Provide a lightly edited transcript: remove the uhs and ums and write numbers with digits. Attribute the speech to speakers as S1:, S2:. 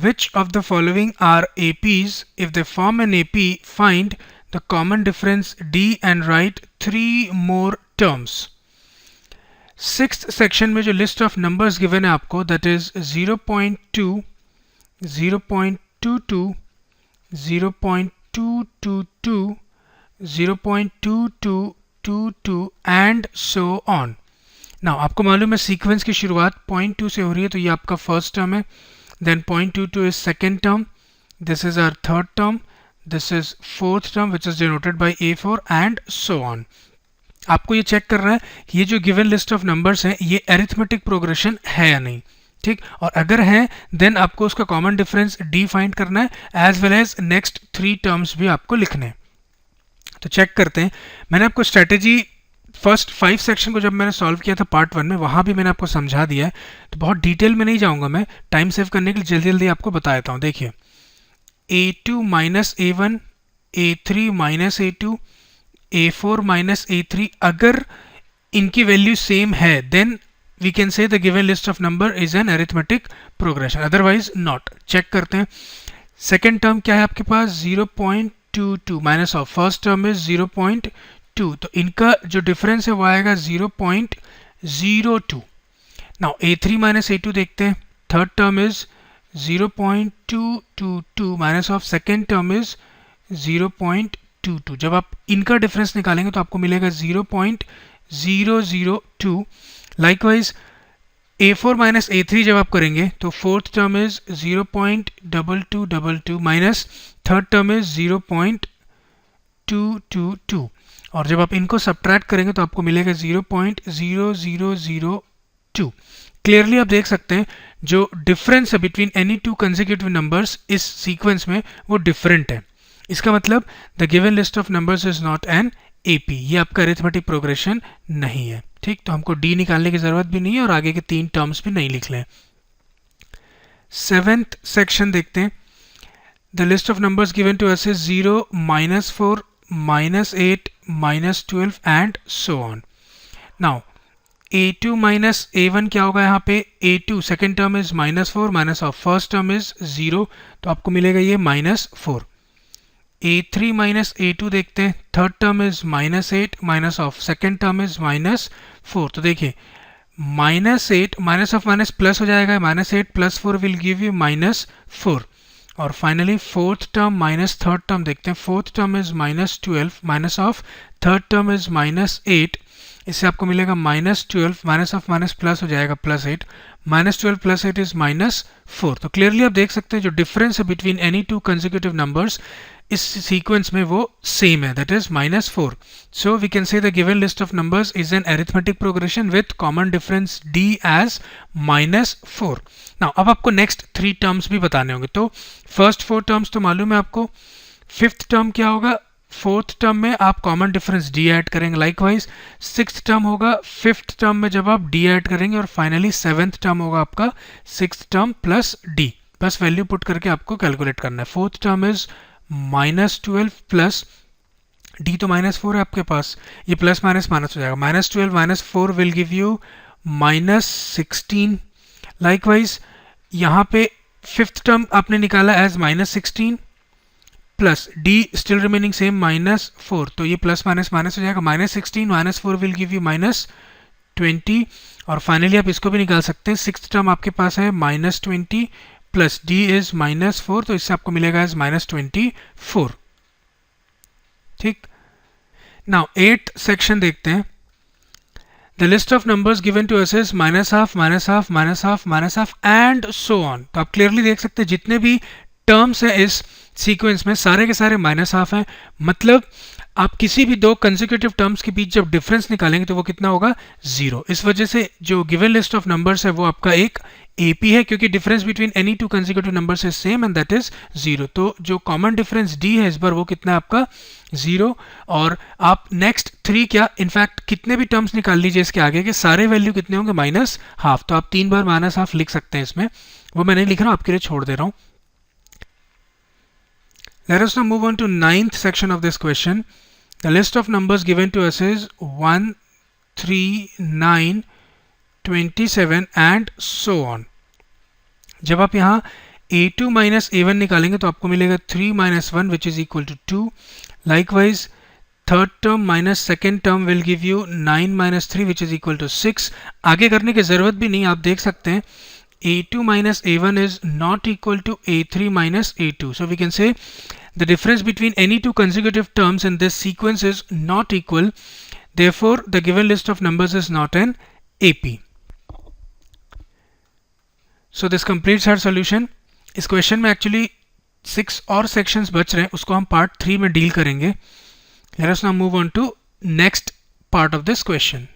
S1: Which of the following are APs? If they form an AP, find the common difference D and write 3 more terms. Sixth section में जो list of numbers given है आपको, that is 0.2, 0.22, 0.222, 0.2222 and so on. Now आपको मालूम है sequence की शुरुआत 0.2 से हो रही है, तो ये आपका फर्स्ट टर्म है, then 0.22 is second term, this is our third term, this is fourth term which is denoted by A4 and so on. आपको ये चेक करना है कि ये जो गिवन लिस्ट ऑफ नंबर्स हैं ये अरिथमेटिक प्रोग्रेशन है या नहीं, ठीक, और अगर है देन आपको उसका कॉमन डिफरेंस डी फाइंड करना है, as well as next 3 terms भी आपको लिखने हैं. तो चेक करते हैं. मैंने आपको स्ट्रेटेजी फर्स्ट 5 सेक्शन को जब मैंने सॉल्व किया था पार्ट 1 में, वहाँ भी मैंने आपको समझा दिया है, तो बहुत डिटेल में नहीं जाऊँगा मैं, टाइम सेव करने के लिए जल्दी जल्दी आपको बता देता हूँ. देखिए A2 minus A1, A3 minus A2, A4 minus A3, अगर इनकी वैल्यू सेम है then we can say the given list of number is an arithmetic progression, otherwise not. Check करते हैं. सेकेंड टर्म क्या है आपके पास 0.22 minus of first term is 0.2, तो इनका जो डिफरेंस है वो आएगा 0.02. नाउ A3 माइनस A2 देखते हैं. Third term is 0.222 minus of second term is 0.22. जब आप इनका डिफरेंस निकालेंगे तो आपको मिलेगा 0.002. लाइकवाइज A4 माइनस A3 जब आप करेंगे तो fourth term is 0.2222 minus third term is 0.222, और जब आप इनको सब्ट्रैक्ट करेंगे तो आपको मिलेगा 0.0002. क्लियरली आप देख सकते हैं जो डिफरेंस है between any two consecutive numbers इस सीक्वेंस में वो डिफरेंट है. इसका मतलब the given list of numbers is not an AP, ये आपका अरिथमेटिक प्रोग्रेशन नहीं है, ठीक. तो हमको डी निकालने की जरूरत भी नहीं है और आगे के 3 टर्म्स भी नहीं लिख लें. सेवेंथ सेक्शन देखते हैं. The list of numbers given to us is 0, -4, -8, -12 and so on. Now A2 minus A1 क्या होगा यहाँ पे? A2 second term is -4 minus of first term is 0, तो आपको मिलेगा ये -4. A3 माइनस A2 देखते हैं. Third term is -8 minus of second term is -4, तो देखिए -8 माइनस ऑफ माइनस प्लस हो जाएगा, -8 प्लस 4 विल गिव यू -4. और finally fourth term minus third term देखते हैं. Fourth term is -12 minus of third term is -8, इससे आपको मिलेगा -12 माइनस ऑफ माइनस प्लस हो जाएगा +8, -12 प्लस 8 इज -4. तो क्लियरली आप देख सकते हैं जो डिफरेंस है between any two consecutive numbers इस सीक्वेंस में वो सेम है, that is -4. So we can say the given list of numbers is an arithmetic progression with common difference d as -4. Now अब आपको नेक्स्ट 3 टर्म्स भी बताने होंगे. तो फर्स्ट 4 टर्म्स तो मालूम है आपको. फिफ्थ टर्म क्या होगा? फोर्थ टर्म में आप कॉमन डिफरेंस d ऐड करेंगे. लाइकवाइज सिक्स्थ टर्म होगा फिफ्थ टर्म में जब आप d ऐड करेंगे, और फाइनली सेवेंथ टर्म होगा आपका सिक्स्थ टर्म प्लस d. बस वैल्यू पुट करके आपको कैलकुलेट करना है. Fourth term is -12 plus d तो -4 है आपके पास, ये प्लस माइनस माइनस हो जाएगा. -12 minus 4 will give you -16. Likewise यहाँ पे फिफ्थ टर्म आपने निकाला as -16 plus d still remaining same -4, तो ये प्लस माइनस माइनस हो जाएगा. -16 माइनस 4 विल गिव यू -20, और फाइनली आप इसको भी निकाल सकते हैं. सिक्स्थ टर्म आपके पास है -20 प्लस d इज -4, तो इससे आपको मिलेगा एज -24, ठीक. नाउ 8th सेक्शन देखते हैं. The list of numbers given to us is -12, -12, -12, -12 and so on. तो आप क्लियरली देख सकते हैं जितने भी टर्म्स हैं इस सीक्वेंस में सारे के सारे -12 हैं. मतलब आप किसी भी 2 कंसेक्यूटिव टर्म्स के बीच जब डिफरेंस निकालेंगे तो वो कितना होगा? 0. इस वजह से जो गिवन लिस्ट ऑफ नंबर्स है वो आपका एक AP है, क्योंकि difference between any 2 consecutive numbers is same and that is 0. तो जो कॉमन डिफरेंस D है इस बार वो कितना है आपका? 0. और आप नेक्स्ट 3 क्या इनफैक्ट कितने भी टर्म्स निकाल लीजिए इसके आगे के सारे वैल्यू कितने होंगे? -12. तो आप 3 बार -12 लिख सकते हैं इसमें, वो मैं नहीं लिख रहा हूँ, आपके लिए छोड़ दे रहा हूँ. Let us now move on to 9th section of this question. The list of numbers given to us is 1, 3, 9, 27 and so on. जब आप यहाँ a2 माइनस a1 निकालेंगे तो आपको मिलेगा 3 minus 1 which is equal to 2. Likewise third term minus second term will give you 9 minus 3 which is equal to 6. आगे करने की ज़रूरत भी नहीं, आप देख सकते हैं a2 minus a1 is not equal to a3 minus a2. So we can say the difference between any two consecutive terms in this sequence is not equal. Therefore, the given list of numbers is not an AP. So this completes our solution. इस question में actually 6 और sections बच रहे हैं, उसको हम part 3 में deal करेंगे. Let us now move on to next part of this question.